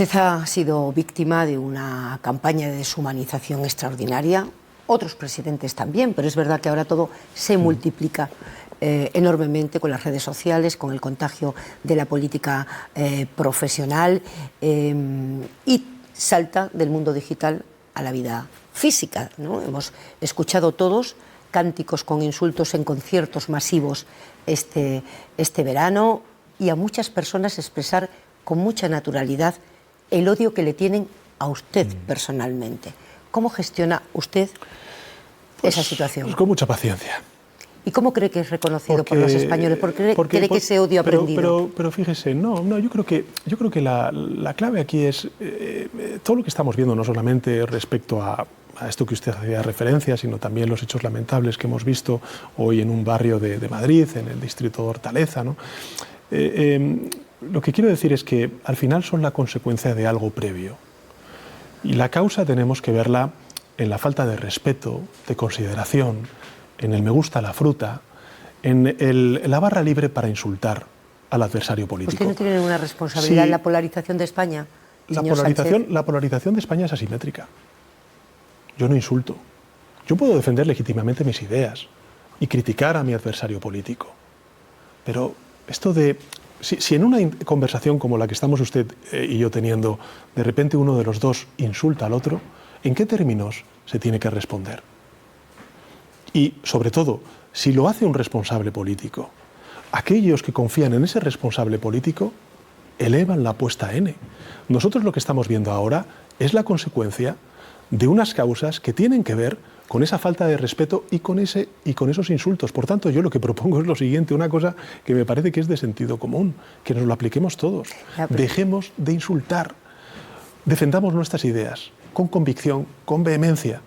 Usted ha sido víctima de una campaña de deshumanización extraordinaria, otros presidentes también, pero es verdad que ahora todo se multiplica enormemente con las redes sociales, con el contagio de la política profesional y salta del mundo digital a la vida física, ¿no? Hemos escuchado todos cánticos con insultos en conciertos masivos este verano y a muchas personas expresar con mucha naturalidad el odio que le tienen a usted personalmente. ¿Cómo gestiona usted esa situación? Pues con mucha paciencia. ¿Y cómo cree que es reconocido por los españoles? ¿Por qué cree que ese odio ha aprendido? Pero fíjese, yo creo que la clave aquí es todo lo que estamos viendo, no solamente respecto a esto que usted hacía referencia, sino también los hechos lamentables que hemos visto hoy en un barrio de Madrid, en el distrito de Hortaleza, ¿no? Lo que quiero decir es que al final son la consecuencia de algo previo. Y la causa tenemos que verla en la falta de respeto, de consideración, en el me gusta la fruta, en la barra libre para insultar al adversario político. ¿Usted no tiene ninguna responsabilidad en la polarización de España, señor Sánchez? La polarización de España es asimétrica. Yo no insulto. Yo puedo defender legítimamente mis ideas y criticar a mi adversario político. Pero esto de... Si en una conversación como la que estamos usted y yo teniendo, de repente uno de los dos insulta al otro, ¿en qué términos se tiene que responder? Y, sobre todo, si lo hace un responsable político, aquellos que confían en ese responsable político elevan la apuesta a N. Nosotros lo que estamos viendo ahora es la consecuencia de unas causas que tienen que ver con esa falta de respeto y con esos insultos. Por tanto, yo lo que propongo es lo siguiente, una cosa que me parece que es de sentido común, que nos lo apliquemos todos. Dejemos de insultar, defendamos nuestras ideas con convicción, con vehemencia,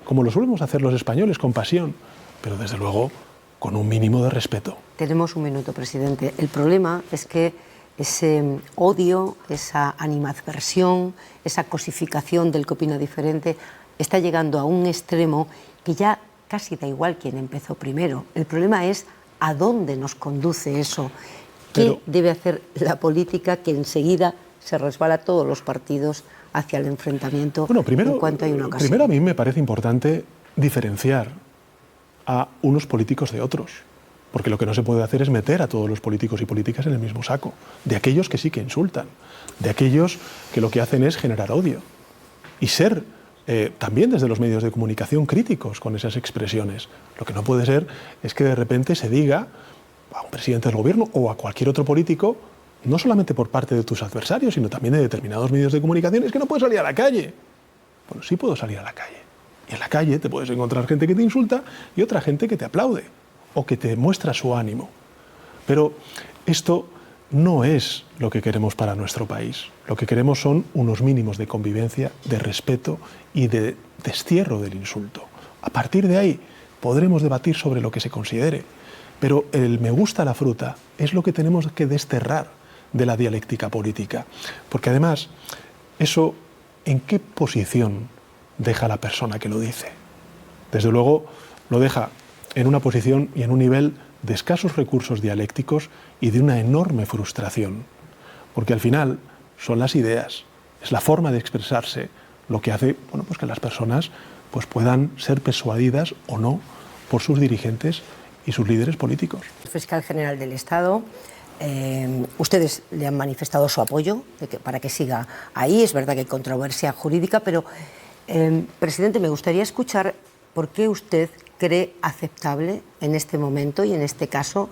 como lo solemos hacer los españoles, con pasión, pero desde luego con un mínimo de respeto. Tenemos un minuto, presidente. El problema es que ese odio, esa animadversión, esa cosificación del que opina diferente está llegando a un extremo que ya casi da igual quién empezó primero. El problema es a dónde nos conduce eso. ¿Qué debe hacer la política que enseguida se resbala a todos los partidos hacia el enfrentamiento en cuanto hay una ocasión? Primero, a mí me parece importante diferenciar a unos políticos de otros. Porque lo que no se puede hacer es meter a todos los políticos y políticas en el mismo saco. De aquellos que sí que insultan, de aquellos que lo que hacen es generar odio. Y ser también desde los medios de comunicación críticos con esas expresiones. Lo que no puede ser es que de repente se diga a un presidente del gobierno o a cualquier otro político, no solamente por parte de tus adversarios, sino también de determinados medios de comunicación, es que no puedes salir a la calle. Bueno, sí puedo salir a la calle. Y en la calle te puedes encontrar gente que te insulta y otra gente que te aplaude o que te muestra su ánimo. Pero esto no es lo que queremos para nuestro país. Lo que queremos son unos mínimos de convivencia, de respeto y de destierro del insulto. A partir de ahí podremos debatir sobre lo que se considere, pero el me gusta la fruta es lo que tenemos que desterrar de la dialéctica política. Porque además, eso, ¿en qué posición deja la persona que lo dice? Desde luego, lo deja en una posición y en un nivel de escasos recursos dialécticos y de una enorme frustración. Porque al final son las ideas, es la forma de expresarse lo que hace que las personas puedan ser persuadidas o no por sus dirigentes y sus líderes políticos. El fiscal general del Estado, ustedes le han manifestado su apoyo para que siga ahí. Es verdad que hay controversia jurídica, pero, presidente, me gustaría escuchar por qué usted cree aceptable en este momento y en este caso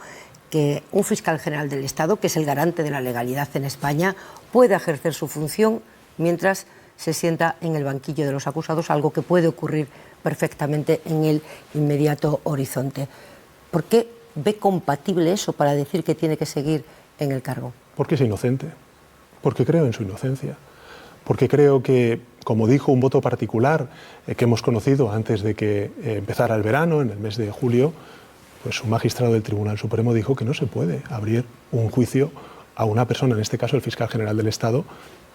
que un fiscal general del Estado, que es el garante de la legalidad en España, pueda ejercer su función mientras se sienta en el banquillo de los acusados, algo que puede ocurrir perfectamente en el inmediato horizonte. ¿Por qué ve compatible eso para decir que tiene que seguir en el cargo? Porque es inocente, porque creo en su inocencia, porque creo que, como dijo un voto particular que hemos conocido antes de que empezara el verano, en el mes de julio, pues un magistrado del Tribunal Supremo dijo que no se puede abrir un juicio a una persona, en este caso el fiscal general del Estado,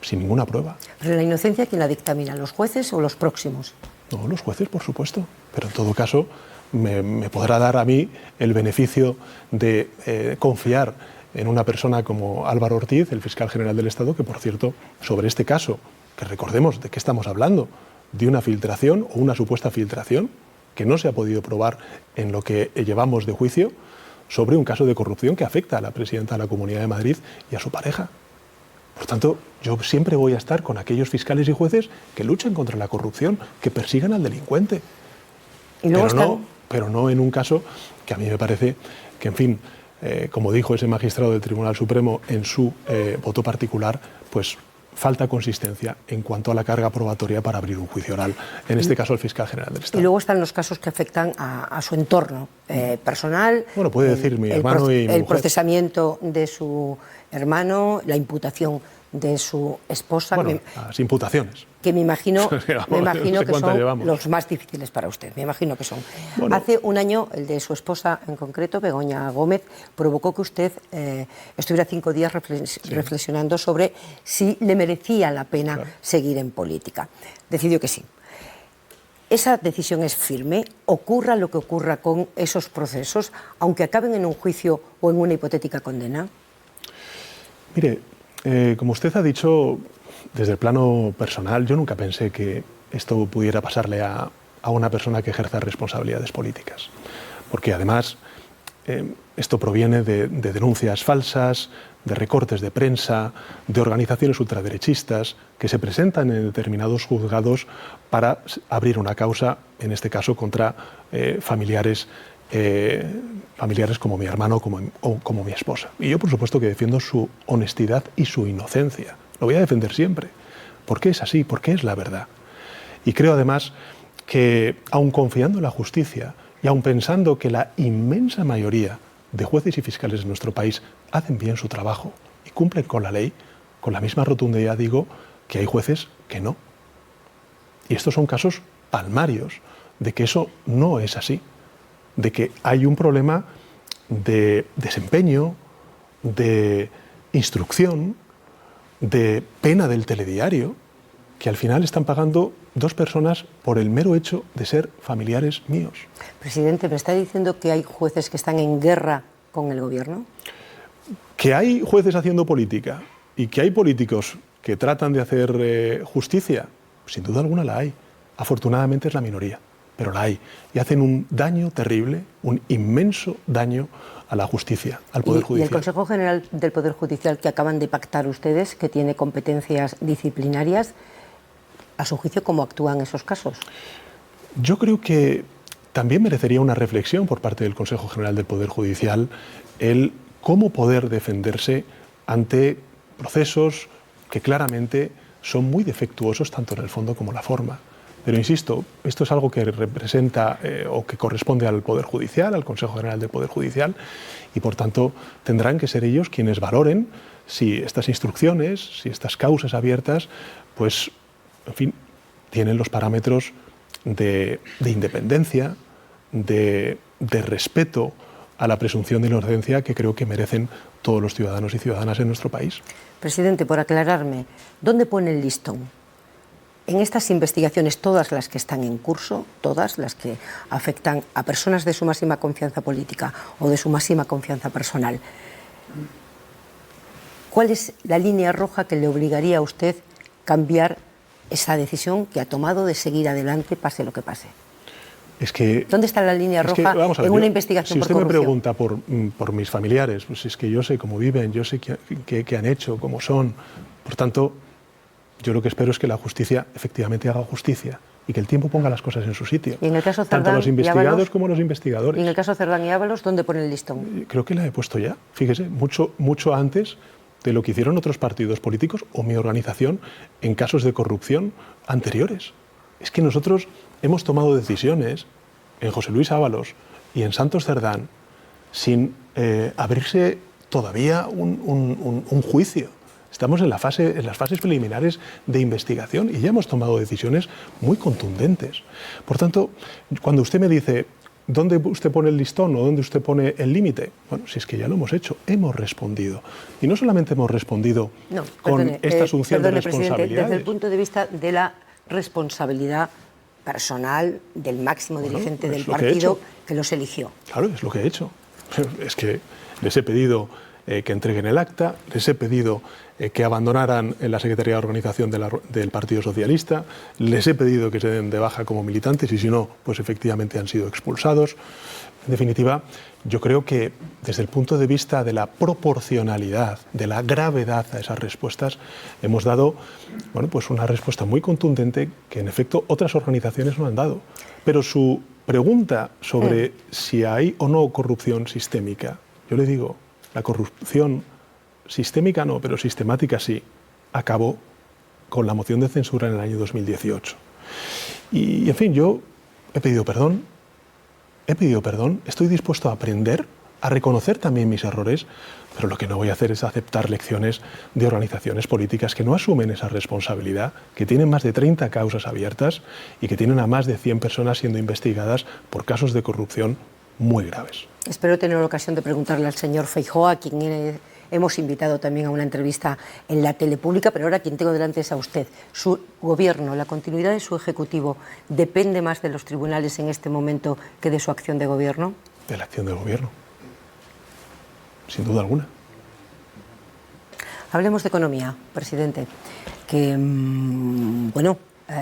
sin ninguna prueba. ¿Pero la inocencia quién la dictamina, los jueces o los próximos? No, los jueces, por supuesto, pero en todo caso me podrá dar a mí el beneficio de confiar en una persona como Álvaro Ortiz, el fiscal general del Estado, que, por cierto, sobre este caso, que recordemos de qué estamos hablando, de una filtración o una supuesta filtración que no se ha podido probar en lo que llevamos de juicio, sobre un caso de corrupción que afecta a la presidenta de la Comunidad de Madrid y a su pareja. Por tanto, yo siempre voy a estar con aquellos fiscales y jueces que luchan contra la corrupción, que persigan al delincuente. Pero no en un caso que a mí me parece que, en fin, como dijo ese magistrado del Tribunal Supremo en su voto particular, pues falta consistencia en cuanto a la carga probatoria para abrir un juicio oral, en este caso el fiscal general del Estado. Y luego están los casos que afectan a su entorno personal. Bueno, puede decir mi hermano y mi el mujer. Procesamiento de su hermano, la imputación de su esposa. Bueno, las imputaciones. Que me imagino que son llevamos. los más difíciles para usted. Me imagino que son. Bueno. Hace un año, el de su esposa en concreto, Begoña Gómez, provocó que usted estuviera 5 días reflexionando sobre si le merecía la pena seguir en política. Decidió que sí. ¿Esa decisión es firme? ¿Ocurra lo que ocurra con esos procesos, aunque acaben en un juicio o en una hipotética condena? Mire, como usted ha dicho, desde el plano personal, yo nunca pensé que esto pudiera pasarle a una persona que ejerza responsabilidades políticas. Porque además esto proviene de denuncias falsas, de recortes de prensa, de organizaciones ultraderechistas que se presentan en determinados juzgados para abrir una causa, en este caso contra familiares como mi hermano o como mi esposa. Y yo, por supuesto, que defiendo su honestidad y su inocencia. Lo voy a defender siempre, porque es así, porque es la verdad. Y creo, además, que aun confiando en la justicia y aun pensando que la inmensa mayoría de jueces y fiscales de nuestro país hacen bien su trabajo y cumplen con la ley, con la misma rotundidad digo que hay jueces que no. Y estos son casos palmarios de que eso no es así, de que hay un problema de desempeño, de instrucción, de pena del telediario, que al final están pagando 2 personas por el mero hecho de ser familiares míos. Presidente, ¿me está diciendo que hay jueces que están en guerra con el gobierno? Que hay jueces haciendo política y que hay políticos que tratan de hacer justicia, sin duda alguna la hay. Afortunadamente es la minoría, pero la hay. Y hacen un daño terrible, un inmenso daño a la justicia, al Poder Judicial. ¿Y el Consejo General del Poder Judicial que acaban de pactar ustedes, que tiene competencias disciplinarias, a su juicio, cómo actúan en esos casos? Yo creo que también merecería una reflexión por parte del Consejo General del Poder Judicial el cómo poder defenderse ante procesos que claramente son muy defectuosos tanto en el fondo como en la forma. Pero insisto, esto es algo que representa o que corresponde al Poder Judicial, al Consejo General del Poder Judicial, y por tanto tendrán que ser ellos quienes valoren si estas instrucciones, si estas causas abiertas, pues, en fin, tienen los parámetros de independencia, de respeto a la presunción de inocencia que creo que merecen todos los ciudadanos y ciudadanas en nuestro país. Presidente, por aclararme, ¿dónde pone el listón? En estas investigaciones, todas las que están en curso, todas las que afectan a personas de su máxima confianza política o de su máxima confianza personal, ¿cuál es la línea roja que le obligaría a usted a cambiar esa decisión que ha tomado de seguir adelante, pase lo que pase? Es que, ¿dónde está la línea roja en una investigación por corrupción? Si usted me pregunta por mis familiares, pues es que yo sé cómo viven, yo sé qué han hecho, cómo son. Por tanto, yo lo que espero es que la justicia efectivamente haga justicia y que el tiempo ponga las cosas en su sitio. ¿Y en el caso Cerdán tanto los investigados y Ábalos, como los investigadores. ¿Y en el caso Cerdán y Ábalos, dónde pone el listón? Creo que la he puesto ya, fíjese, mucho antes de lo que hicieron otros partidos políticos o mi organización en casos de corrupción anteriores. Es que nosotros hemos tomado decisiones en José Luis Ábalos y en Santos Cerdán sin abrirse todavía un juicio. Estamos en las fases preliminares de investigación y ya hemos tomado decisiones muy contundentes. Por tanto, cuando usted me dice ¿dónde usted pone el listón o dónde usted pone el límite? Bueno, si es que ya lo hemos hecho, hemos respondido. Y no solamente hemos respondido con esta asunción de responsabilidades. Presidente, desde el punto de vista de la responsabilidad personal del máximo dirigente del partido que los eligió. Claro, es lo que he hecho. Es que les he pedido que entreguen el acta, les he pedido que abandonaran la Secretaría de Organización del Partido Socialista, les he pedido que se den de baja como militantes y si no, pues efectivamente han sido expulsados. En definitiva, yo creo que desde el punto de vista de la proporcionalidad, de la gravedad a esas respuestas, hemos dado pues una respuesta muy contundente que en efecto otras organizaciones no han dado. Pero su pregunta sobre si hay o no corrupción sistémica, yo le digo, la corrupción sistémica no, pero sistemática sí, acabó con la moción de censura en el año 2018. Y en fin, yo he pedido perdón, estoy dispuesto a aprender, a reconocer también mis errores, pero lo que no voy a hacer es aceptar lecciones de organizaciones políticas que no asumen esa responsabilidad, que tienen más de 30 causas abiertas y que tienen a más de 100 personas siendo investigadas por casos de corrupción muy graves. Espero tener la ocasión de preguntarle al señor Feijóo, a quien hemos invitado también a una entrevista en la tele pública, pero ahora quien tengo delante es a usted. Su gobierno, la continuidad de su ejecutivo, ¿depende más de los tribunales en este momento que de su acción de gobierno? De la acción del gobierno, sin duda alguna. Hablemos de economía, presidente, que,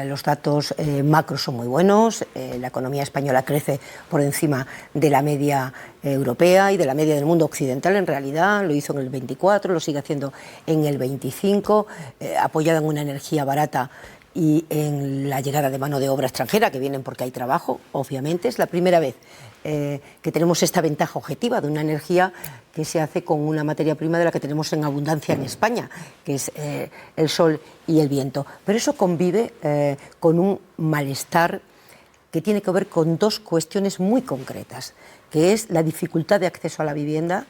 los datos macros son muy buenos, la economía española crece por encima de la media europea y de la media del mundo occidental, en realidad lo hizo en el 24, lo sigue haciendo en el 25, apoyada en una energía barata y en la llegada de mano de obra extranjera, que vienen porque hay trabajo, obviamente. Es la primera vez que tenemos esta ventaja objetiva de una energía que se hace con una materia prima de la que tenemos en abundancia en España, que es el sol y el viento. Pero eso convive con un malestar que tiene que ver con dos cuestiones muy concretas, que es la dificultad de acceso a la vivienda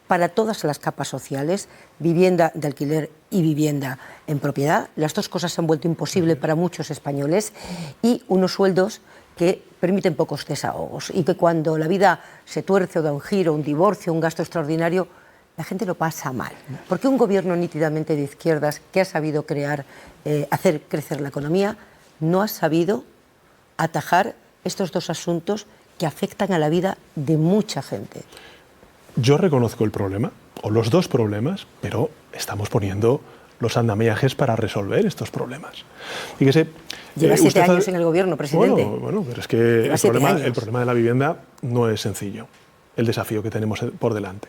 para todas las capas sociales, vivienda de alquiler y vivienda en propiedad. Las dos cosas se han vuelto imposibles para muchos españoles, y unos sueldos que permiten pocos desahogos, y que cuando la vida se tuerce o da un giro, un divorcio, un gasto extraordinario, la gente lo pasa mal. Porque un gobierno nítidamente de izquierdas que ha sabido hacer crecer la economía, no ha sabido atajar estos dos asuntos que afectan a la vida de mucha gente. Yo reconozco el problema, o los dos problemas, pero estamos poniendo los andamiajes para resolver estos problemas. Fíjese, lleva 7 años en el gobierno, presidente. Bueno, pero es que el problema de la vivienda no es sencillo, el desafío que tenemos por delante.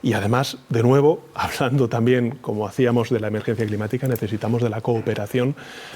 Y además, de nuevo, hablando también, como hacíamos, de la emergencia climática, necesitamos de la cooperación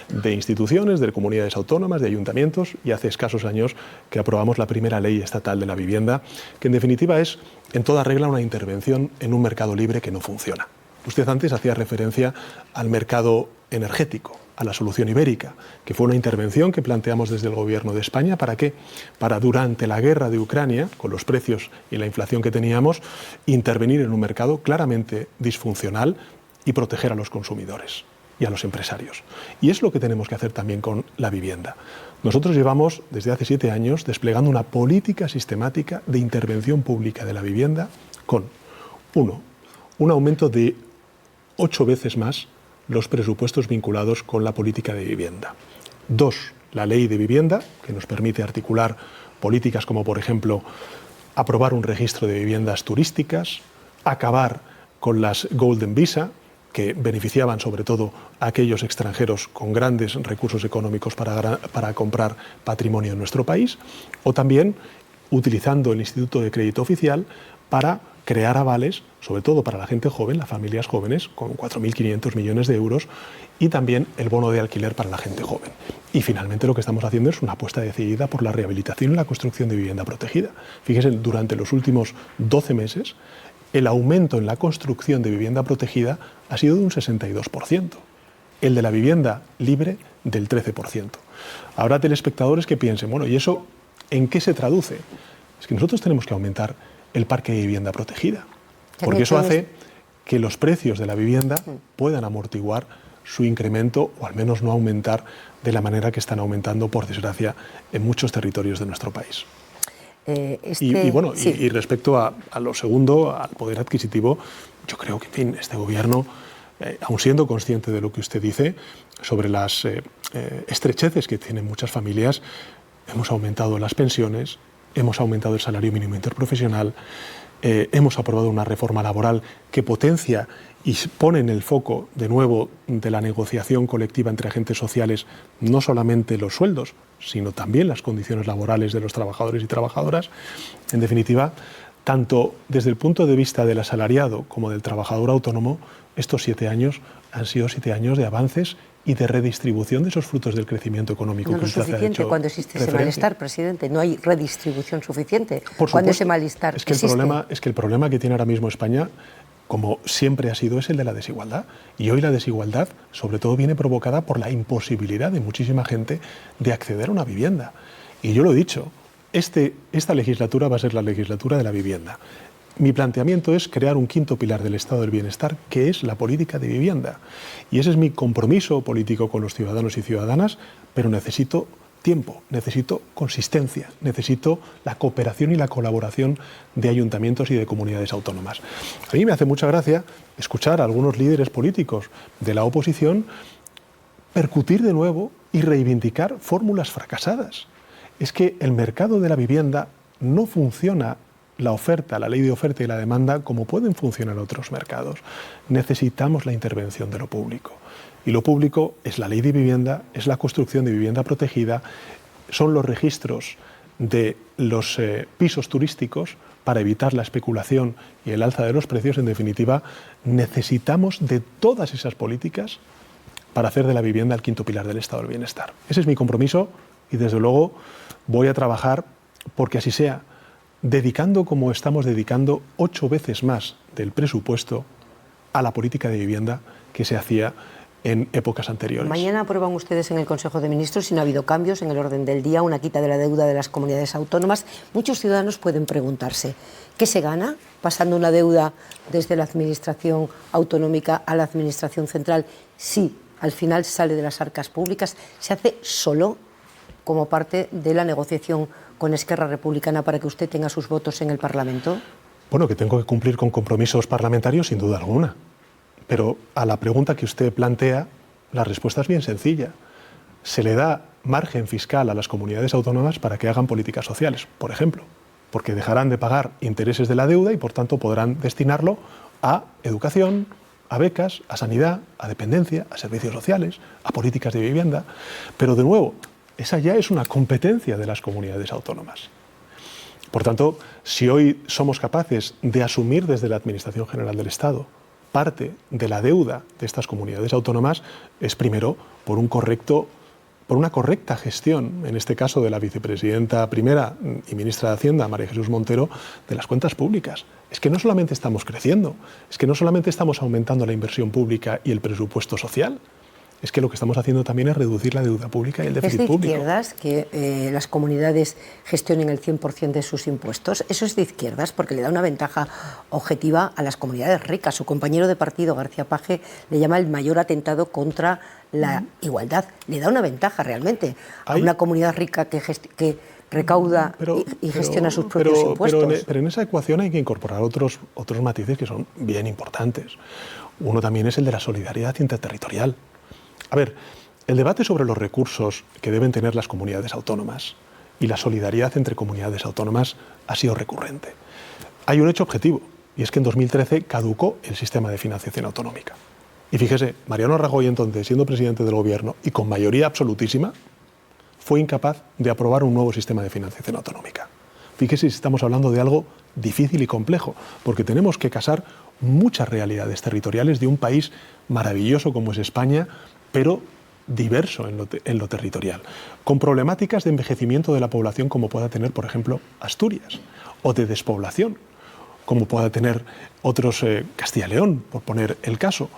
de instituciones, de comunidades autónomas, de ayuntamientos, y hace escasos años que aprobamos la primera ley estatal de la vivienda, que en definitiva es, en toda regla, una intervención en un mercado libre que no funciona. Usted antes hacía referencia al mercado energético, a la solución ibérica, que fue una intervención que planteamos desde el Gobierno de España. ¿Para qué? Para, durante la guerra de Ucrania, con los precios y la inflación que teníamos, intervenir en un mercado claramente disfuncional y proteger a los consumidores y a los empresarios. Y es lo que tenemos que hacer también con la vivienda. Nosotros llevamos, desde hace 7 años, desplegando una política sistemática de intervención pública de la vivienda con, un aumento de 8 veces más los presupuestos vinculados con la política de vivienda. 2, la ley de vivienda, que nos permite articular políticas como, por ejemplo, aprobar un registro de viviendas turísticas, acabar con las Golden Visa, que beneficiaban sobre todo a aquellos extranjeros con grandes recursos económicos para comprar patrimonio en nuestro país, o también utilizando el Instituto de Crédito Oficial para crear avales, sobre todo para la gente joven, las familias jóvenes, con 4.500 millones de euros, y también el bono de alquiler para la gente joven. Y finalmente lo que estamos haciendo es una apuesta decidida por la rehabilitación y la construcción de vivienda protegida. Fíjense, durante los últimos 12 meses, el aumento en la construcción de vivienda protegida ha sido de un 62%. El de la vivienda libre del 13%. Habrá telespectadores que piensen, bueno, ¿y eso en qué se traduce? Es que nosotros tenemos que aumentar el parque de vivienda protegida, porque eso hace que los precios de la vivienda puedan amortiguar su incremento, o al menos no aumentar de la manera que están aumentando, por desgracia, en muchos territorios de nuestro país. Y respecto a lo segundo, al poder adquisitivo, yo creo que, en fin, este gobierno, aun siendo consciente de lo que usted dice sobre las estrecheces que tienen muchas familias, hemos aumentado las pensiones, hemos aumentado el salario mínimo interprofesional, hemos aprobado una reforma laboral que potencia y pone en el foco de nuevo de la negociación colectiva entre agentes sociales no solamente los sueldos, sino también las condiciones laborales de los trabajadores y trabajadoras. En definitiva, tanto desde el punto de vista del asalariado como del trabajador autónomo, estos 7 años han sido 7 años de avances y de redistribución de esos frutos del crecimiento económico. No es suficiente cuando existe ese malestar, presidente. No hay redistribución suficiente cuando ese malestar existe. Es que el problema que tiene ahora mismo España, como siempre ha sido, es el de la desigualdad. Y hoy la desigualdad, sobre todo, viene provocada por la imposibilidad de muchísima gente de acceder a una vivienda. Y yo lo he dicho, esta legislatura va a ser la legislatura de la vivienda. Mi planteamiento es crear un quinto pilar del estado del bienestar, que es la política de vivienda. Y ese es mi compromiso político con los ciudadanos y ciudadanas, pero necesito tiempo, necesito consistencia, necesito la cooperación y la colaboración de ayuntamientos y de comunidades autónomas. A mí me hace mucha gracia escuchar a algunos líderes políticos de la oposición percutir de nuevo y reivindicar fórmulas fracasadas. Es que el mercado de la vivienda no funciona, la oferta, la ley de oferta y la demanda, como pueden funcionar otros mercados. Necesitamos la intervención de lo público. Y lo público es la ley de vivienda, es la construcción de vivienda protegida, son los registros de los pisos turísticos para evitar la especulación y el alza de los precios. En definitiva, necesitamos de todas esas políticas para hacer de la vivienda el quinto pilar del estado del bienestar. Ese es mi compromiso y, desde luego, voy a trabajar porque así sea, dedicando, como estamos dedicando, 8 veces más del presupuesto a la política de vivienda que se hacía en épocas anteriores. Mañana aprueban ustedes en el Consejo de Ministros, si no ha habido cambios en el orden del día, una quita de la deuda de las comunidades autónomas. Muchos ciudadanos pueden preguntarse, ¿qué se gana pasando una deuda desde la administración autonómica a la administración central si al final sale de las arcas públicas? ¿Se hace solo como parte de la negociación con Esquerra Republicana para que usted tenga sus votos en el Parlamento? Bueno, que tengo que cumplir con compromisos parlamentarios, sin duda alguna. Pero a la pregunta que usted plantea, la respuesta es bien sencilla. Se le da margen fiscal a las comunidades autónomas para que hagan políticas sociales, por ejemplo, porque dejarán de pagar intereses de la deuda y, por tanto, podrán destinarlo a educación, a becas, a sanidad, a dependencia, a servicios sociales, a políticas de vivienda. Pero, de nuevo, esa ya es una competencia de las comunidades autónomas. Por tanto, si hoy somos capaces de asumir desde la Administración General del Estado parte de la deuda de estas comunidades autónomas, es primero por una correcta gestión, en este caso de la vicepresidenta primera y ministra de Hacienda, María Jesús Montero, de las cuentas públicas. Es que no solamente estamos creciendo, es que no solamente estamos aumentando la inversión pública y el presupuesto social, es que lo que estamos haciendo también es reducir la deuda pública y el déficit público. ¿Es de izquierdas que las comunidades gestionen el 100% de sus impuestos? Eso es de izquierdas porque le da una ventaja objetiva a las comunidades ricas. Su compañero de partido, García Page, le llama el mayor atentado contra la igualdad. Le da una ventaja realmente a una comunidad rica que recauda y gestiona sus propios impuestos. Pero en esa ecuación hay que incorporar otros matices que son bien importantes. Uno también es el de la solidaridad interterritorial. A ver, el debate sobre los recursos que deben tener las comunidades autónomas y la solidaridad entre comunidades autónomas ha sido recurrente. Hay un hecho objetivo, y es que en 2013 caducó el sistema de financiación autonómica. Y fíjese, Mariano Rajoy, entonces, siendo presidente del gobierno y con mayoría absolutísima, fue incapaz de aprobar un nuevo sistema de financiación autonómica. Fíjese si estamos hablando de algo difícil y complejo, porque tenemos que casar muchas realidades territoriales de un país maravilloso como es España, pero diverso en lo territorial, con problemáticas de envejecimiento de la población como pueda tener, por ejemplo, Asturias, o de despoblación, como pueda tener otros Castilla y León, por poner el caso,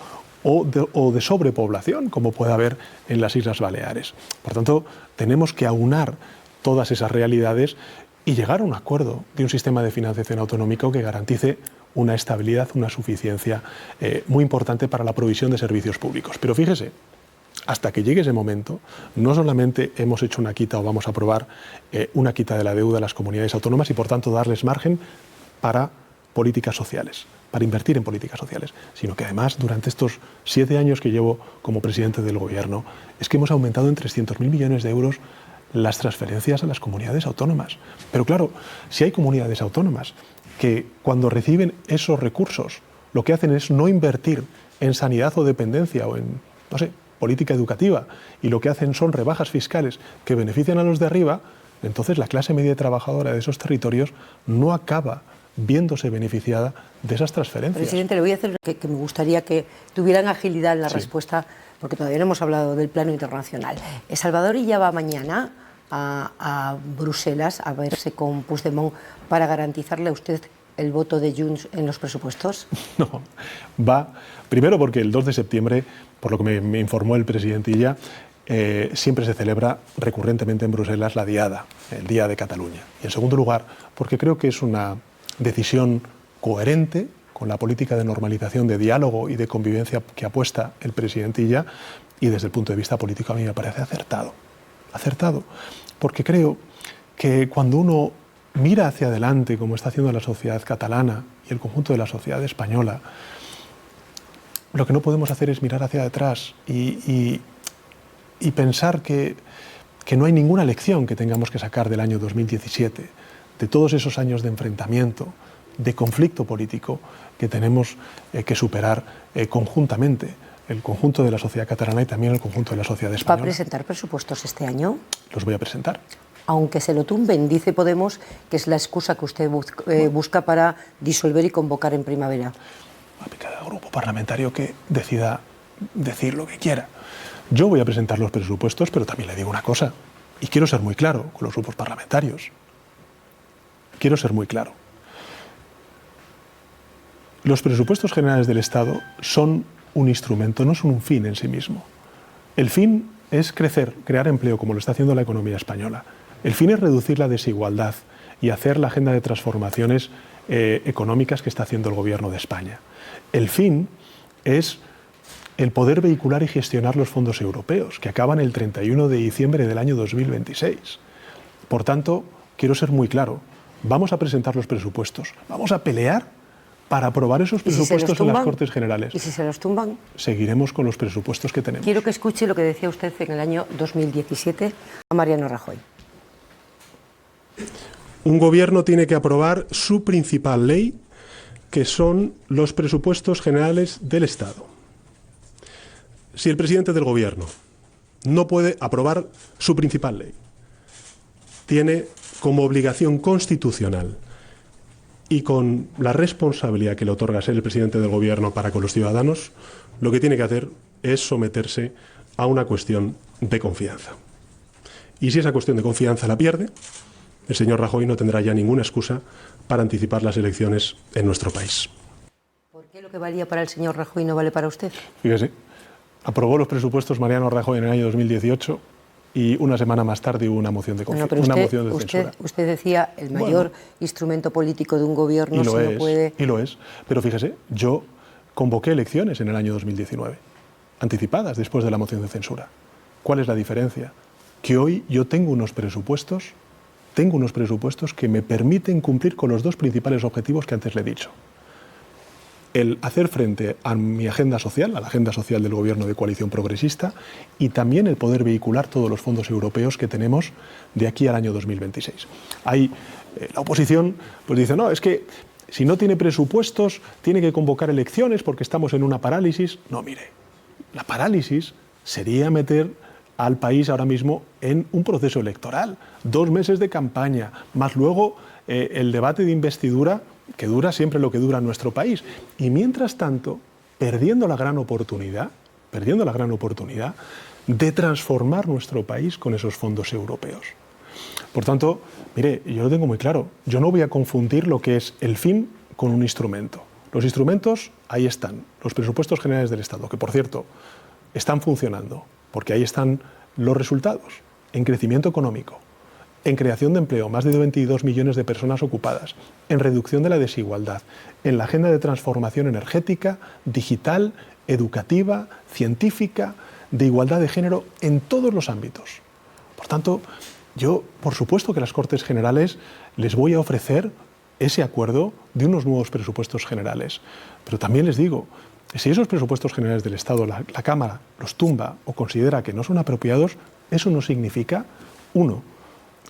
o de sobrepoblación, como puede haber en las Islas Baleares. Por tanto, tenemos que aunar todas esas realidades y llegar a un acuerdo de un sistema de financiación autonómico que garantice una estabilidad, una suficiencia muy importante para la provisión de servicios públicos. Pero fíjese, hasta que llegue ese momento, no solamente hemos hecho una quita o vamos a aprobar una quita de la deuda a las comunidades autónomas y, por tanto, darles margen para políticas sociales. para invertir en políticas sociales, sino que además durante estos 7 años que llevo como presidente del Gobierno es que hemos aumentado en 300.000 millones de euros las transferencias a las comunidades autónomas. Pero claro, si hay comunidades autónomas que cuando reciben esos recursos lo que hacen es no invertir en sanidad o dependencia o en, no sé, política educativa, y lo que hacen son rebajas fiscales que benefician a los de arriba, entonces la clase media trabajadora de esos territorios no acaba viéndose beneficiada de esas transferencias. Presidente, le voy a hacer que me gustaría que tuvieran agilidad en la respuesta, porque todavía no hemos hablado del plano internacional. Salvador Illa va mañana a Bruselas a verse con Puigdemont para garantizarle a usted el voto de Junts en los presupuestos. No, va primero porque el 2 de septiembre, por lo que me informó el presidente Illa, siempre se celebra recurrentemente en Bruselas la Diada, el Día de Cataluña. Y en segundo lugar, porque creo que es una decisión coherente con la política de normalización, de diálogo y de convivencia que apuesta el presidente Illa, y desde el punto de vista político a mí me parece acertado. Acertado, porque creo que cuando uno mira hacia adelante, como está haciendo la sociedad catalana y el conjunto de la sociedad española, lo que no podemos hacer es mirar hacia atrás y pensar que no hay ninguna lección que tengamos que sacar del año 2017, de todos esos años de enfrentamiento, de conflicto político que tenemos que superar conjuntamente, el conjunto de la sociedad catalana y también el conjunto de la sociedad española. ¿Va a presentar presupuestos este año? Los voy a presentar. Aunque se lo tumben, dice Podemos que es la excusa que usted busca para disolver y convocar en primavera. Cada grupo parlamentario que decida decir lo que quiera. Yo voy a presentar los presupuestos, pero también le digo una cosa, y quiero ser muy claro con los grupos parlamentarios. Quiero ser muy claro. Los presupuestos generales del Estado son un instrumento, no son un fin en sí mismo. El fin es crecer, crear empleo, como lo está haciendo la economía española. El fin es reducir la desigualdad y hacer la agenda de transformaciones económicas que está haciendo el Gobierno de España. El fin es el poder vehicular y gestionar los fondos europeos, que acaban el 31 de diciembre del año 2026. Por tanto, quiero ser muy claro, vamos a presentar los presupuestos, vamos a pelear para aprobar esos presupuestos en las Cortes Generales. ¿Y si se los tumban? Seguiremos con los presupuestos que tenemos. Quiero que escuche lo que decía usted en el año 2017 a Mariano Rajoy. Un gobierno tiene que aprobar su principal ley, que son los presupuestos generales del Estado. Si el presidente del gobierno no puede aprobar su principal ley, tiene como obligación constitucional y con la responsabilidad que le otorga ser el presidente del gobierno para con los ciudadanos, lo que tiene que hacer es someterse a una cuestión de confianza. Y si esa cuestión de confianza la pierde, el señor Rajoy no tendrá ya ninguna excusa para anticipar las elecciones en nuestro país. ¿Por qué lo que valía para el señor Rajoy no vale para usted? Fíjese, aprobó los presupuestos Mariano Rajoy en el año 2018 y una semana más tarde hubo una moción de censura. Usted decía el mayor instrumento político de un gobierno y lo se es, no puede... Y lo es. Pero fíjese, yo convoqué elecciones en el año 2019, anticipadas después de la moción de censura. ¿Cuál es la diferencia? Que hoy yo tengo unos presupuestos que me permiten cumplir con los dos principales objetivos que antes le he dicho. El hacer frente a mi agenda social, a la agenda social del Gobierno de coalición progresista, y también el poder vehicular todos los fondos europeos que tenemos de aquí al año 2026. La oposición pues dice, no, es que si no tiene presupuestos tiene que convocar elecciones porque estamos en una parálisis. No, mire, la parálisis sería meter al país ahora mismo en un proceso electoral, 2 meses de campaña, más luego el debate de investidura, que dura siempre lo que dura en nuestro país. Y mientras tanto, perdiendo la gran oportunidad de transformar nuestro país con esos fondos europeos. Por tanto, mire, yo lo tengo muy claro, yo no voy a confundir lo que es el fin con un instrumento. Los instrumentos, ahí están, los presupuestos generales del Estado, que por cierto, están funcionando, porque ahí están los resultados, en crecimiento económico, en creación de empleo, más de 22 millones de personas ocupadas, en reducción de la desigualdad, en la agenda de transformación energética, digital, educativa, científica, de igualdad de género, en todos los ámbitos. Por tanto, yo, por supuesto que a las Cortes Generales les voy a ofrecer ese acuerdo de unos nuevos presupuestos generales. Pero también les digo, si esos presupuestos generales del Estado, la Cámara los tumba o considera que no son apropiados, eso no significa, uno,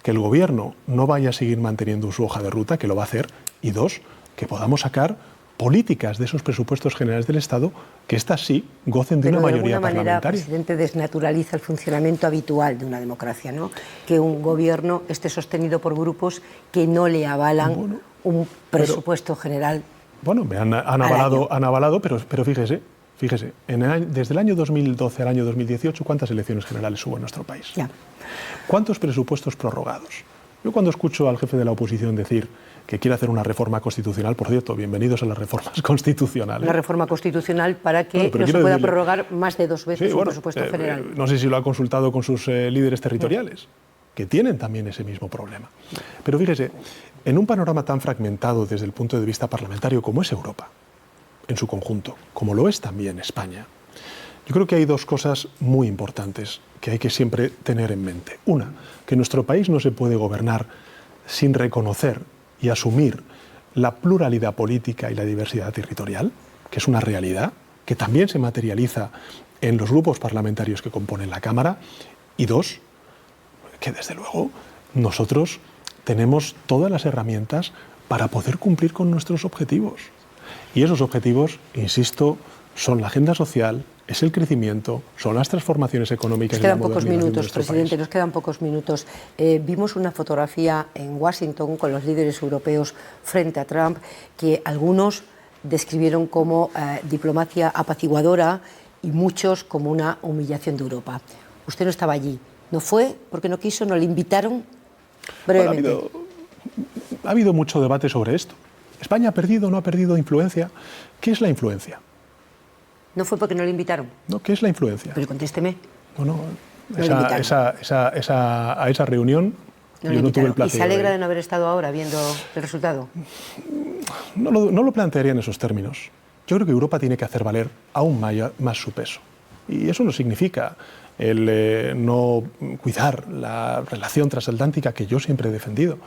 que el Gobierno no vaya a seguir manteniendo su hoja de ruta, que lo va a hacer, y dos, que podamos sacar políticas de esos presupuestos generales del Estado que estas sí gocen de una mayoría parlamentaria. De alguna manera, presidente, desnaturaliza el funcionamiento habitual de una democracia, ¿no? Que un gobierno esté sostenido por grupos que no le avalan un presupuesto general. Bueno, me han avalado, pero fíjese, desde el año 2012 al año 2018, ¿cuántas elecciones generales hubo en nuestro país? Ya. ¿Cuántos presupuestos prorrogados? Yo cuando escucho al jefe de la oposición decir que quiere hacer una reforma constitucional, por cierto, bienvenidos a las reformas constitucionales. Una reforma constitucional para que no se pueda prorrogar más de 2 veces un presupuesto general. No sé si lo ha consultado con sus líderes territoriales, que tienen también ese mismo problema. Pero fíjese, en un panorama tan fragmentado desde el punto de vista parlamentario como es Europa, en su conjunto, como lo es también España, yo creo que hay 2 cosas muy importantes que hay que siempre tener en mente. Una, que nuestro país no se puede gobernar sin reconocer y asumir la pluralidad política y la diversidad territorial, que es una realidad, que también se materializa en los grupos parlamentarios que componen la Cámara. Y 2, que desde luego nosotros tenemos todas las herramientas para poder cumplir con nuestros objetivos. Y esos objetivos, insisto, son la agenda social, es el crecimiento, son las transformaciones económicas. Nos quedan pocos minutos, presidente, nos quedan pocos minutos. Vimos una fotografía en Washington con los líderes europeos frente a Trump que algunos describieron como diplomacia apaciguadora y muchos como una humillación de Europa. Usted no estaba allí. ¿No fue porque no quiso? ¿No le invitaron? Brevemente. Bueno, ha habido mucho debate sobre esto. ¿España ha perdido o no ha perdido influencia? ¿Qué es la influencia? ¿No fue porque no le invitaron? No, ¿qué es la influencia? Pero contésteme. Bueno, a esa reunión yo no tuve el placer. ¿Y se alegra de no haber estado ahora viendo el resultado? No lo plantearía en esos términos. Yo creo que Europa tiene que hacer valer aún más su peso. Y eso no significa el no cuidar la relación transatlántica que yo siempre he defendido.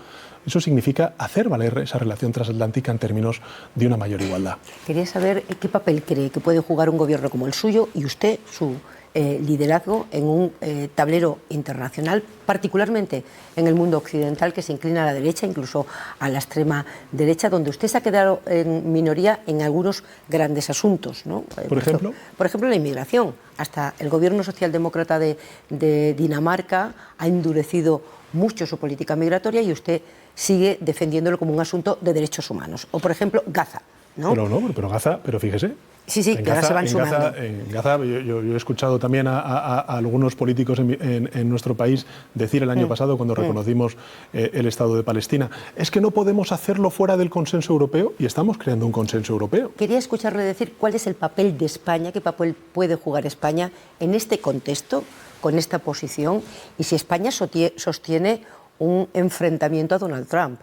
Eso significa hacer valer esa relación transatlántica en términos de una mayor igualdad. Quería saber qué papel cree que puede jugar un gobierno como el suyo y usted, su liderazgo en un tablero internacional, particularmente en el mundo occidental, que se inclina a la derecha, incluso a la extrema derecha, donde usted se ha quedado en minoría en algunos grandes asuntos, ¿no? ¿Por ejemplo? Por ejemplo, la inmigración. Hasta el gobierno socialdemócrata de Dinamarca ha endurecido mucho su política migratoria y usted sigue defendiéndolo como un asunto de derechos humanos. O, por ejemplo, Gaza, ¿no? Pero Gaza, fíjese. Sí, que ahora se van sumando. En Gaza, yo he escuchado también a algunos políticos en nuestro país decir el año pasado, cuando reconocimos el Estado de Palestina, es que no podemos hacerlo fuera del consenso europeo, y estamos creando un consenso europeo. Quería escucharle decir cuál es el papel de España, qué papel puede jugar España en este contexto, con esta posición, y si España sostiene un enfrentamiento a Donald Trump.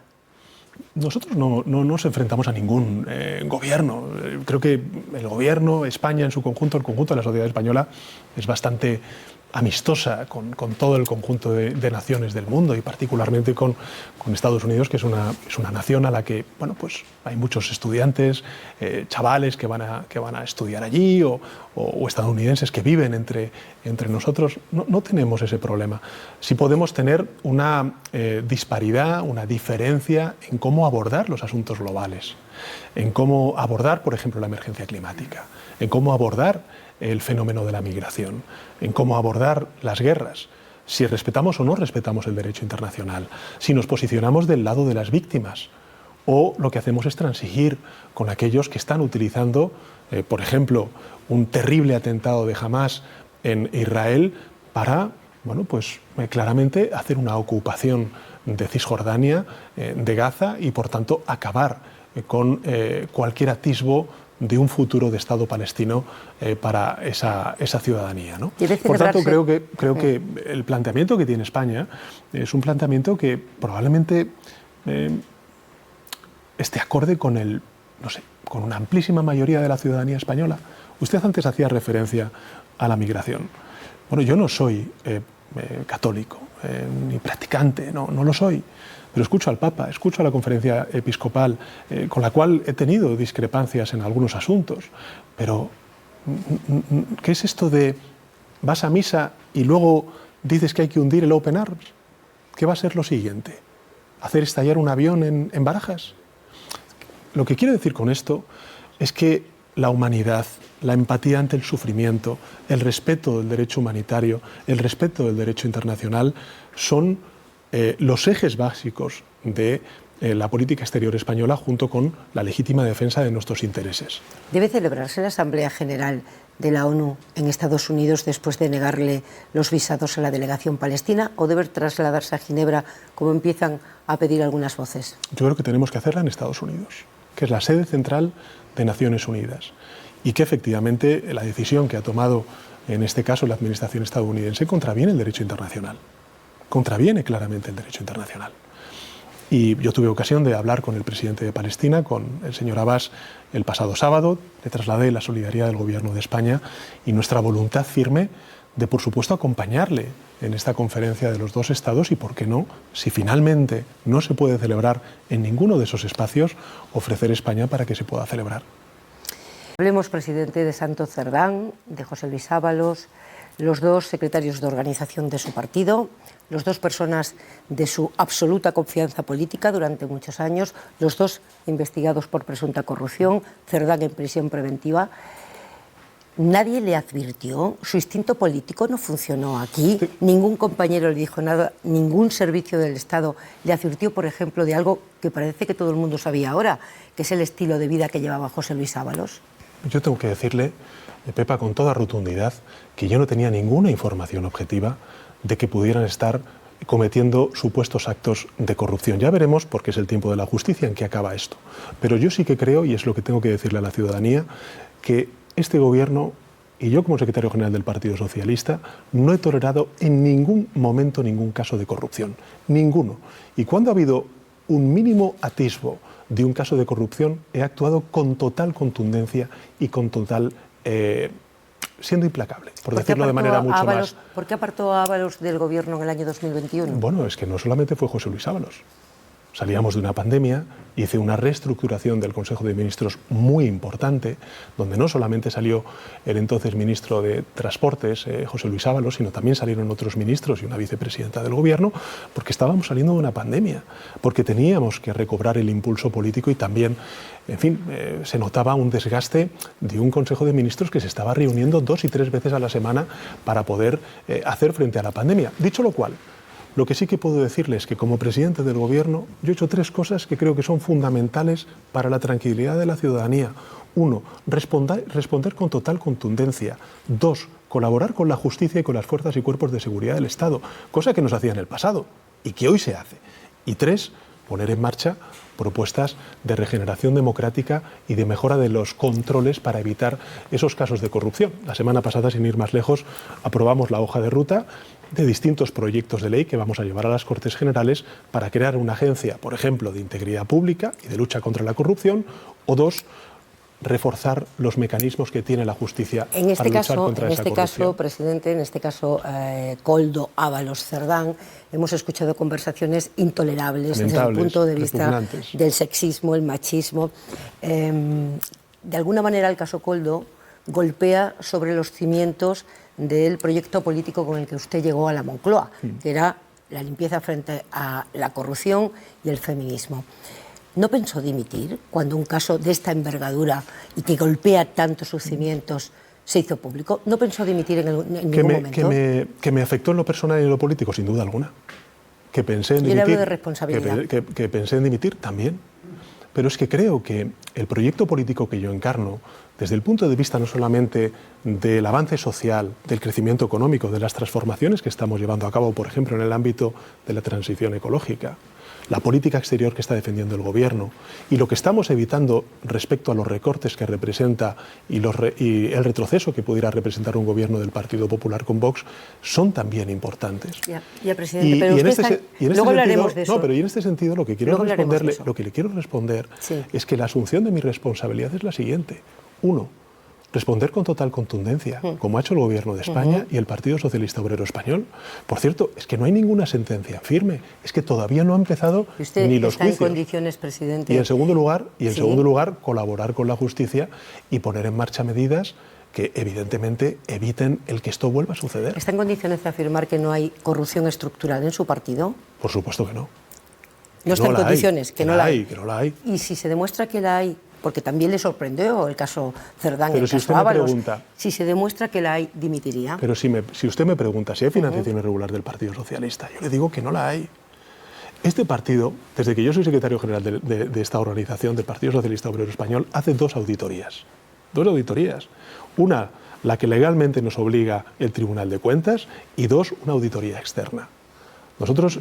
Nosotros no nos enfrentamos a ningún gobierno. Creo que el gobierno, España en su conjunto, el conjunto de la sociedad española, es bastante amistosa con todo el conjunto de naciones del mundo y particularmente con Estados Unidos, que es una nación a la que pues hay muchos estudiantes, chavales que van a estudiar allí o estadounidenses que viven entre nosotros. No tenemos ese problema. Sí podemos tener una disparidad, una diferencia en cómo abordar los asuntos globales, en cómo abordar, por ejemplo, la emergencia climática, en cómo abordar el fenómeno de la migración, en cómo abordar las guerras, si respetamos o no respetamos el derecho internacional, si nos posicionamos del lado de las víctimas o lo que hacemos es transigir con aquellos que están utilizando, por ejemplo, un terrible atentado de Hamás en Israel para, claramente hacer una ocupación de Cisjordania, de Gaza y, por tanto, acabar con cualquier atisbo de un futuro de Estado palestino para esa ciudadanía, ¿no? Por tanto, creo que el planteamiento que tiene España es un planteamiento que probablemente esté acorde con con una amplísima mayoría de la ciudadanía española. Usted antes hacía referencia a la migración. Bueno, yo no soy católico. ni practicante, no lo soy. Pero escucho al Papa, escucho a la conferencia episcopal, con la cual he tenido discrepancias en algunos asuntos. Pero, ¿qué es esto de vas a misa y luego dices que hay que hundir el Open Arms? ¿Qué va a ser lo siguiente? ¿Hacer estallar un avión en Barajas? Lo que quiero decir con esto es que la humanidad, la empatía ante el sufrimiento, el respeto del derecho humanitario, el respeto del derecho internacional son los ejes básicos de la política exterior española junto con la legítima defensa de nuestros intereses. ¿Debe celebrarse la Asamblea General de la ONU en Estados Unidos después de negarle los visados a la delegación palestina o debe trasladarse a Ginebra como empiezan a pedir algunas voces? Yo creo que tenemos que hacerla en Estados Unidos, que es la sede central de Naciones Unidas y que efectivamente la decisión que ha tomado en este caso la administración estadounidense contraviene el derecho internacional. Contraviene claramente el derecho internacional. Y yo tuve ocasión de hablar con el presidente de Palestina, con el señor Abbas, el pasado sábado. Le trasladé la solidaridad del Gobierno de España y nuestra voluntad firme de, por supuesto, acompañarle en esta conferencia de los dos estados y, por qué no, si finalmente no se puede celebrar en ninguno de esos espacios, ofrecer España para que se pueda celebrar. Hablemos, presidente, de Santos Cerdán, de José Luis Ábalos, los dos secretarios de organización de su partido, los dos personas de su absoluta confianza política durante muchos años, los dos investigados por presunta corrupción, Cerdán en prisión preventiva. Nadie le advirtió, su instinto político no funcionó aquí, ningún compañero le dijo nada, ningún servicio del Estado le advirtió, por ejemplo, de algo que parece que todo el mundo sabía ahora, que es el estilo de vida que llevaba José Luis Ábalos. Yo tengo que decirle, Pepa, con toda rotundidad, que yo no tenía ninguna información objetiva de que pudieran estar cometiendo supuestos actos de corrupción. Ya veremos, porque es el tiempo de la justicia, en qué acaba esto. Pero yo sí que creo, y es lo que tengo que decirle a la ciudadanía, que este gobierno, y yo como secretario general del Partido Socialista, no he tolerado en ningún momento ningún caso de corrupción. Ninguno. Y cuando ha habido un mínimo atisbo de un caso de corrupción, he actuado con total contundencia y con total... siendo implacable, por decirlo de manera mucho más... ¿Por qué apartó a Ábalos del gobierno en el año 2021? Bueno, es que no solamente fue José Luis Ábalos. Salíamos de una pandemia, hice una reestructuración del Consejo de Ministros muy importante, donde no solamente salió el entonces ministro de Transportes, José Luis Ábalos, sino también salieron otros ministros y una vicepresidenta del Gobierno, porque estábamos saliendo de una pandemia, porque teníamos que recobrar el impulso político y también, en fin, se notaba un desgaste de un Consejo de Ministros que se estaba reuniendo 2 y 3 veces a la semana para poder hacer frente a la pandemia. Dicho lo cual, lo que sí que puedo decirles es que como presidente del Gobierno yo he hecho 3 cosas que creo que son fundamentales para la tranquilidad de la ciudadanía. 1, responder con total contundencia. 2, colaborar con la justicia y con las fuerzas y cuerpos de seguridad del Estado, cosa que no se hacía en el pasado y que hoy se hace. Y 3, poner en marcha propuestas de regeneración democrática y de mejora de los controles para evitar esos casos de corrupción. La semana pasada, sin ir más lejos, aprobamos la hoja de ruta de distintos proyectos de ley que vamos a llevar a las Cortes Generales para crear una agencia, por ejemplo, de integridad pública y de lucha contra la corrupción, o 2, reforzar los mecanismos que tiene la justicia para luchar contra esa corrupción. En este caso, presidente, en este caso, Koldo Ábalos Cerdán, hemos escuchado conversaciones intolerables desde el punto de vista del sexismo, el machismo. De alguna manera, el caso Koldo golpea sobre los cimientos del proyecto político con el que usted llegó a la Moncloa, que era la limpieza frente a la corrupción y el feminismo. ¿No pensó dimitir cuando un caso de esta envergadura y que golpea tanto sus cimientos se hizo público? ¿No pensó dimitir en ningún momento? Que me afectó en lo personal y en lo político, sin duda alguna. Que pensé en dimitir. Yo le hablo de responsabilidad. Que pensé en dimitir también. Pero es que creo que el proyecto político que yo encarno, desde el punto de vista no solamente del avance social, del crecimiento económico, de las transformaciones que estamos llevando a cabo, por ejemplo, en el ámbito de la transición ecológica, la política exterior que está defendiendo el Gobierno y lo que estamos evitando respecto a los recortes que representa y el retroceso que pudiera representar un Gobierno del Partido Popular con Vox, son también importantes. Ya, presidente, pero luego hablaremos de eso. No, pero y en este sentido lo que le quiero responder sí. Es que la asunción de mi responsabilidad es la siguiente. 1, responder con total contundencia, como ha hecho el Gobierno de España y el Partido Socialista Obrero Español. Por cierto, es que no hay ninguna sentencia firme, es que todavía no ha empezado ni los está juicios. En condiciones, presidente. Y en segundo lugar, colaborar con la justicia y poner en marcha medidas que evidentemente eviten el que esto vuelva a suceder. ¿Está en condiciones de afirmar que no hay corrupción estructural en su partido? Por supuesto que no. No está en condiciones, que no la hay. Que no la hay. Y si se demuestra que la hay, porque también le sorprendió el caso Cerdán, pero el si caso usted Ábalos, me pregunta, si se demuestra que la hay, dimitiría. Pero si usted me pregunta si hay financiación irregular del Partido Socialista, yo le digo que no la hay. Este partido, desde que yo soy secretario general de esta organización, del Partido Socialista Obrero Español, hace dos auditorías. Dos auditorías. Una, la que legalmente nos obliga el Tribunal de Cuentas, y dos, una auditoría externa. Nosotros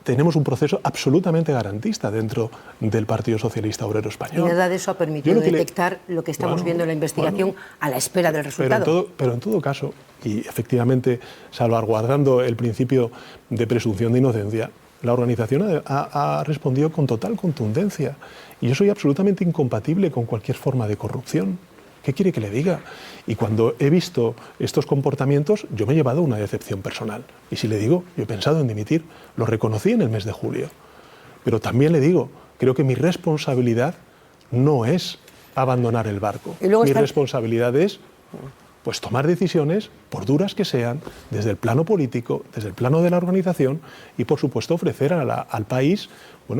tenemos un proceso absolutamente garantista dentro del Partido Socialista Obrero Español. Y nada de eso ha permitido detectar lo que estamos viendo en la investigación a la espera del resultado. Pero en todo caso, y efectivamente salvaguardando el principio de presunción de inocencia, la organización ha respondido con total contundencia. Y yo soy absolutamente incompatible con cualquier forma de corrupción. ¿Qué quiere que le diga? Y cuando he visto estos comportamientos, yo me he llevado una decepción personal. Y si le digo, yo he pensado en dimitir, lo reconocí en el mes de julio. Pero también le digo, creo que mi responsabilidad no es abandonar el barco. Mi responsabilidad es pues tomar decisiones, por duras que sean, desde el plano político, desde el plano de la organización y, por supuesto, ofrecer al país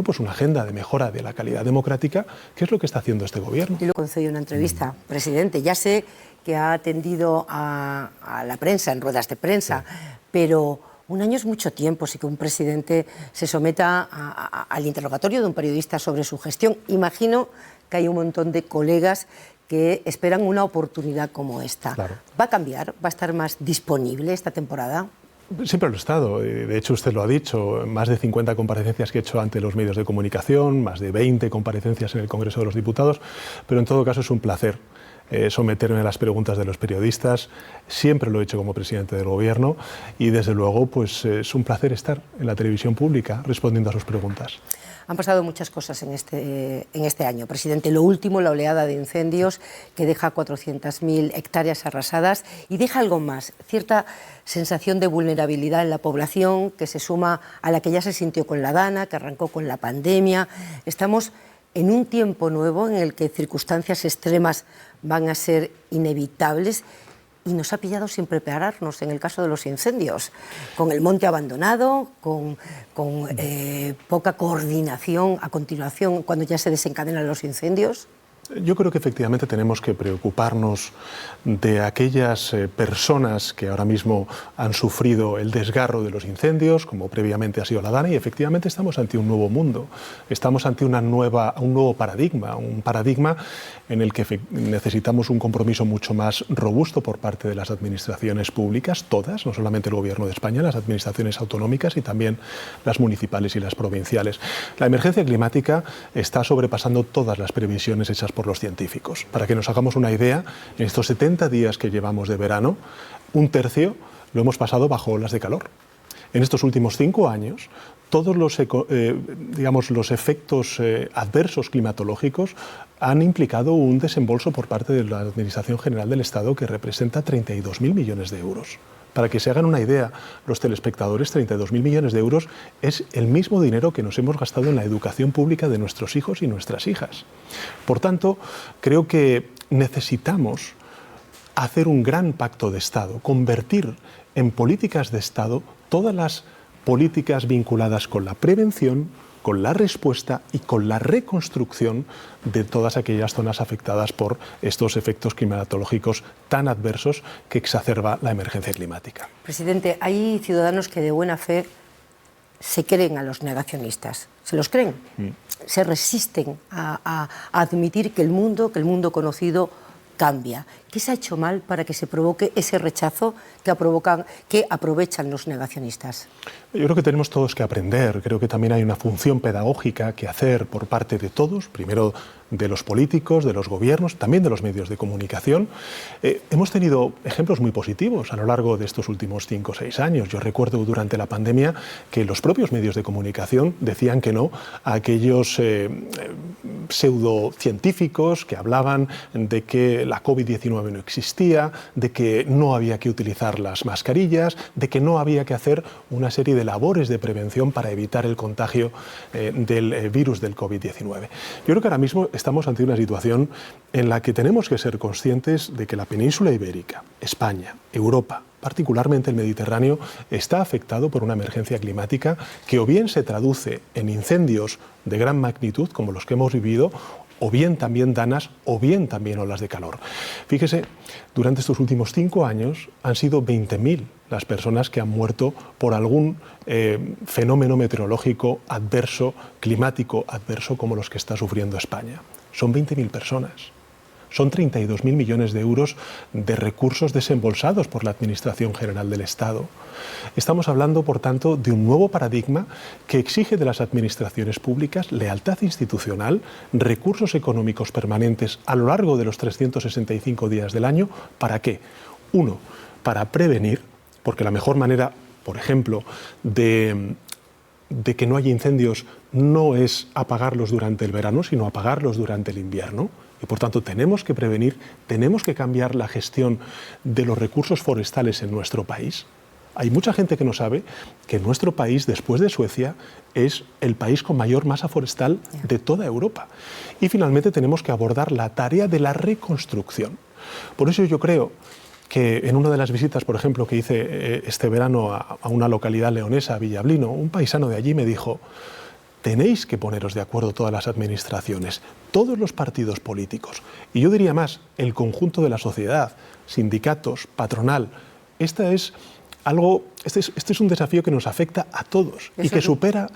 pues una agenda de mejora de la calidad democrática, que es lo que está haciendo este gobierno. Y lo concedió una entrevista, presidente. Ya sé que ha atendido a la prensa, en ruedas de prensa, pero un año es mucho tiempo, sí que un presidente se someta al interrogatorio de un periodista sobre su gestión. Imagino que hay un montón de colegas que esperan una oportunidad como esta. Claro. ¿Va a cambiar? ¿Va a estar más disponible esta temporada? Siempre lo he estado. De hecho, usted lo ha dicho. Más de 50 comparecencias que he hecho ante los medios de comunicación, más de 20 comparecencias en el Congreso de los Diputados. Pero en todo caso es un placer someterme a las preguntas de los periodistas. Siempre lo he hecho como presidente del Gobierno y, desde luego, pues es un placer estar en la televisión pública respondiendo a sus preguntas. Han pasado muchas cosas en este año, presidente. Lo último, la oleada de incendios que deja 400.000 hectáreas arrasadas y deja algo más, cierta sensación de vulnerabilidad en la población que se suma a la que ya se sintió con la Dana, que arrancó con la pandemia. Estamos en un tiempo nuevo en el que circunstancias extremas van a ser inevitables. Y nos ha pillado sin prepararnos en el caso de los incendios, con el monte abandonado, con poca coordinación a continuación cuando ya se desencadenan los incendios. Yo creo que efectivamente tenemos que preocuparnos de aquellas personas que ahora mismo han sufrido el desgarro de los incendios, como previamente ha sido la Dana, y efectivamente estamos ante un nuevo mundo, estamos ante un nuevo paradigma, un paradigma en el que necesitamos un compromiso mucho más robusto por parte de las administraciones públicas, todas, no solamente el Gobierno de España, las administraciones autonómicas y también las municipales y las provinciales. La emergencia climática está sobrepasando todas las previsiones hechas por los científicos. Para que nos hagamos una idea, en estos 70 días que llevamos de verano, un tercio lo hemos pasado bajo olas de calor. En estos últimos 5 años, todos los efectos adversos climatológicos han implicado un desembolso por parte de la Administración General del Estado que representa 32.000 millones de euros. Para que se hagan una idea, los telespectadores, 32.000 millones de euros es el mismo dinero que nos hemos gastado en la educación pública de nuestros hijos y nuestras hijas. Por tanto, creo que necesitamos hacer un gran pacto de Estado, convertir en políticas de Estado todas las políticas vinculadas con la prevención, con la respuesta y con la reconstrucción de todas aquellas zonas afectadas por estos efectos climatológicos tan adversos que exacerba la emergencia climática. Presidente, hay ciudadanos que de buena fe se creen a los negacionistas, se los creen, se resisten a admitir que el mundo conocido cambia, ¿Qué se ha hecho mal para que se provoque ese rechazo que aprovechan los negacionistas? Yo creo que tenemos todos que aprender. Creo que también hay una función pedagógica que hacer por parte de todos, primero de los políticos, de los gobiernos, también de los medios de comunicación. Hemos tenido ejemplos muy positivos a lo largo de estos últimos 5 o 6 años. Yo recuerdo durante la pandemia que los propios medios de comunicación decían que no a aquellos pseudocientíficos que hablaban de que la COVID-19 no existía, de que no había que utilizar las mascarillas, de que no había que hacer una serie de labores de prevención para evitar el contagio del virus del COVID-19. Yo creo que ahora mismo estamos ante una situación en la que tenemos que ser conscientes de que la península ibérica, España, Europa, particularmente el Mediterráneo, está afectado por una emergencia climática que o bien se traduce en incendios de gran magnitud, como los que hemos vivido, o bien también danas, o bien también olas de calor. Fíjese, durante estos últimos 5 años han sido 20.000 las personas que han muerto por algún fenómeno meteorológico adverso, climático adverso, como los que está sufriendo España. Son 20.000 personas. Son 32.000 millones de euros de recursos desembolsados por la Administración General del Estado. Estamos hablando, por tanto, de un nuevo paradigma que exige de las administraciones públicas lealtad institucional, recursos económicos permanentes a lo largo de los 365 días del año. ¿Para qué? 1, para prevenir, porque la mejor manera, por ejemplo, de que no haya incendios no es apagarlos durante el verano, sino apagarlos durante el invierno. Y por tanto tenemos que prevenir, tenemos que cambiar la gestión de los recursos forestales en nuestro país. Hay mucha gente que no sabe que nuestro país, después de Suecia, es el país con mayor masa forestal de toda Europa. Y finalmente tenemos que abordar la tarea de la reconstrucción. Por eso yo creo que en una de las visitas, por ejemplo, que hice este verano a una localidad leonesa, Villablino, un paisano de allí me dijo: tenéis que poneros de acuerdo todas las administraciones, todos los partidos políticos, y yo diría más, el conjunto de la sociedad, sindicatos, patronal. Este es un desafío que nos afecta a todos y que supera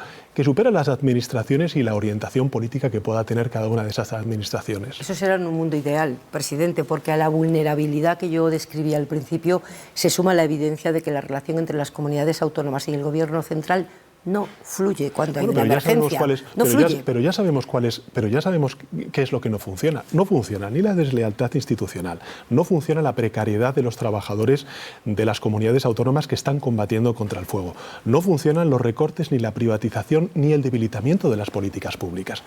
las administraciones y la orientación política que pueda tener cada una de esas administraciones. Eso será en un mundo ideal, presidente, porque a la vulnerabilidad que yo describí al principio se suma la evidencia de que la relación entre las comunidades autónomas y el gobierno central no fluye cuando hay una emergencia. Pero ya sabemos qué es lo que no funciona. No funciona ni la deslealtad institucional, no funciona la precariedad de los trabajadores de las comunidades autónomas que están combatiendo contra el fuego. No funcionan los recortes, ni la privatización, ni el debilitamiento de las políticas públicas.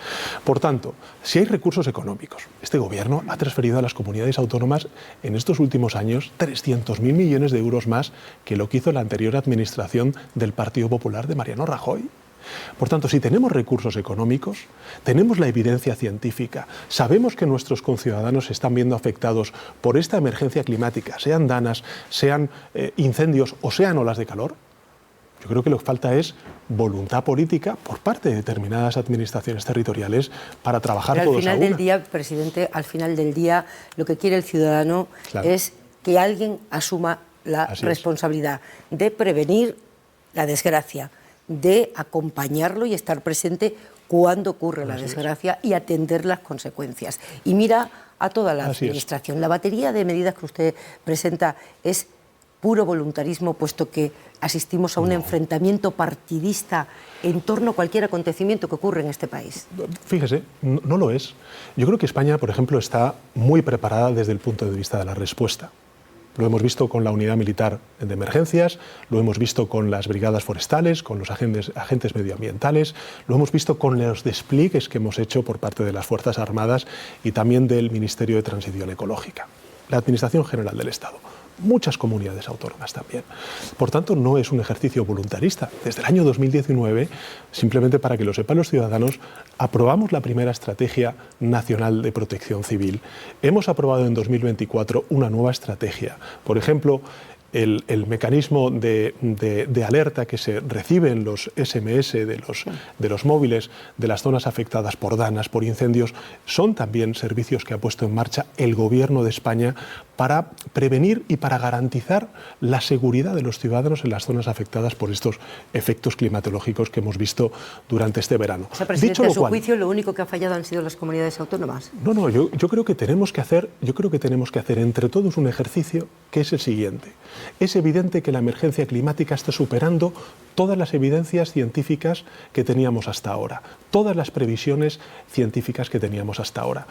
Por tanto, si hay recursos económicos, este gobierno ha transferido a las comunidades autónomas en estos últimos años 300.000 millones de euros más que lo que hizo la anterior administración del Partido Popular de Mariano Rajoy. Por tanto, si tenemos recursos económicos, tenemos la evidencia científica, sabemos que nuestros conciudadanos se están viendo afectados por esta emergencia climática, sean danas, sean incendios o sean olas de calor, yo creo que lo que falta es voluntad política por parte de determinadas administraciones territoriales para trabajar todos a una. Al final del día, presidente, al final del día, lo que quiere el ciudadano es que alguien asuma la responsabilidad de prevenir la desgracia, de acompañarlo y estar presente cuando ocurre la desgracia y atender las consecuencias. Y mira a toda la administración. La batería de medidas que usted presenta es puro voluntarismo, puesto que asistimos a un enfrentamiento partidista en torno a cualquier acontecimiento que ocurre en este país. Fíjese, no lo es. Yo creo que España, por ejemplo, está muy preparada desde el punto de vista de la respuesta. Lo hemos visto con la unidad militar de emergencias, lo hemos visto con las brigadas forestales, con los agentes medioambientales, lo hemos visto con los despliegues que hemos hecho por parte de las Fuerzas Armadas y también del Ministerio de Transición Ecológica, la Administración General del Estado. Muchas comunidades autónomas también. Por tanto, no es un ejercicio voluntarista. Desde el año 2019, simplemente para que lo sepan los ciudadanos, aprobamos la primera Estrategia Nacional de Protección Civil. Hemos aprobado en 2024 una nueva estrategia. Por ejemplo, el mecanismo de alerta que se reciben los SMS de los móviles de las zonas afectadas por danas, por incendios, son también servicios que ha puesto en marcha el Gobierno de España para prevenir y para garantizar la seguridad de los ciudadanos en las zonas afectadas por estos efectos climatológicos que hemos visto durante este verano. O sea, presidente, a su juicio, lo único que ha fallado han sido las comunidades autónomas. No, yo creo que tenemos que hacer entre todos un ejercicio que es el siguiente. Es evidente que la emergencia climática está superando todas las evidencias científicas que teníamos hasta ahora, todas las previsiones científicas que teníamos hasta ahora.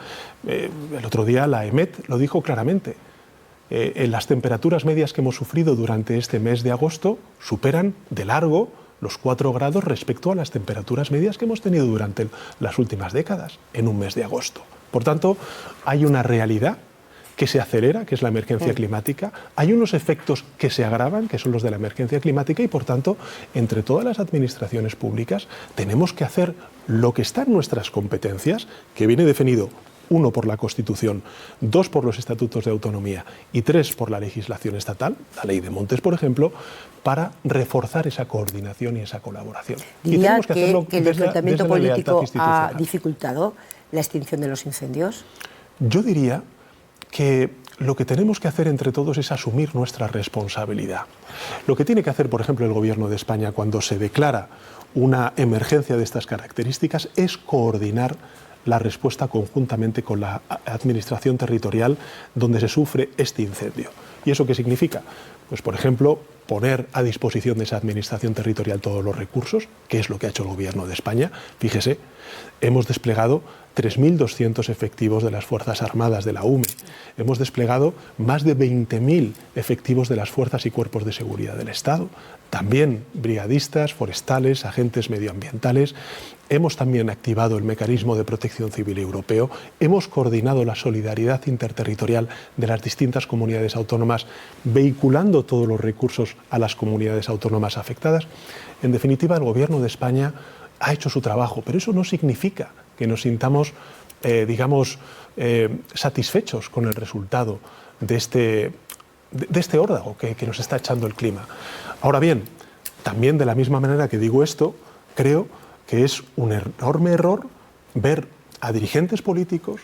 El otro día la EMET lo dijo claramente. En las temperaturas medias que hemos sufrido durante este mes de agosto superan de largo los 4 grados respecto a las temperaturas medias que hemos tenido durante las últimas décadas en un mes de agosto. Por tanto, hay una realidad que se acelera, que es la emergencia climática, hay unos efectos que se agravan, que son los de la emergencia climática, y por tanto, entre todas las administraciones públicas tenemos que hacer lo que está en nuestras competencias, que viene definido 1 por la Constitución, 2 por los estatutos de autonomía y 3 por la legislación estatal, la ley de montes, por ejemplo, para reforzar esa coordinación y esa colaboración. ¿Diría que el enfrentamiento político ha dificultado la extinción de los incendios? Yo diría que lo que tenemos que hacer entre todos es asumir nuestra responsabilidad. Lo que tiene que hacer, por ejemplo, el Gobierno de España cuando se declara una emergencia de estas características es coordinar la respuesta conjuntamente con la administración territorial donde se sufre este incendio. ¿Y eso qué significa? Pues, por ejemplo, poner a disposición de esa administración territorial todos los recursos, que es lo que ha hecho el Gobierno de España. Fíjese, hemos desplegado 3.200 efectivos de las Fuerzas Armadas de la UME. Hemos desplegado más de 20.000 efectivos de las fuerzas y cuerpos de seguridad del Estado. También brigadistas, forestales, agentes medioambientales. Hemos también activado el mecanismo de protección civil europeo. Hemos coordinado la solidaridad interterritorial de las distintas comunidades autónomas, vehiculando todos los recursos a las comunidades autónomas afectadas. En definitiva, el Gobierno de España ha hecho su trabajo, pero eso no significa que nos sintamos, satisfechos con el resultado de este órdago que nos está echando el clima. Ahora bien, también de la misma manera que digo esto, creo que es un enorme error ver a dirigentes políticos,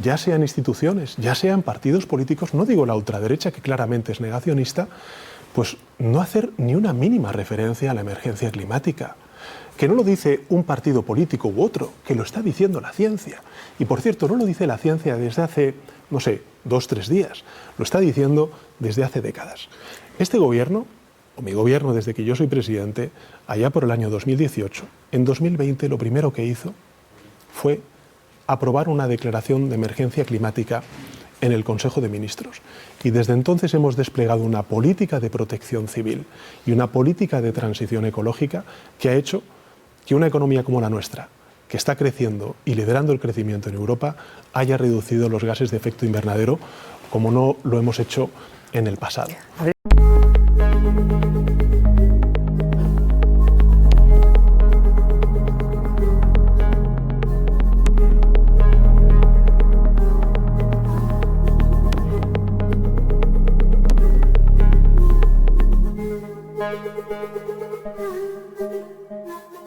ya sean instituciones, ya sean partidos políticos, no digo la ultraderecha, que claramente es negacionista, pues no hacer ni una mínima referencia a la emergencia climática. Que no lo dice un partido político u otro, que lo está diciendo la ciencia. Y por cierto, no lo dice la ciencia desde hace, 2 o 3 días, lo está diciendo desde hace décadas. Este gobierno, o mi gobierno desde que yo soy presidente, allá por el año 2018, en 2020 lo primero que hizo fue aprobar una declaración de emergencia climática en el Consejo de Ministros. Y desde entonces hemos desplegado una política de protección civil y una política de transición ecológica que ha hecho que una economía como la nuestra, que está creciendo y liderando el crecimiento en Europa, haya reducido los gases de efecto invernadero como no lo hemos hecho en el pasado.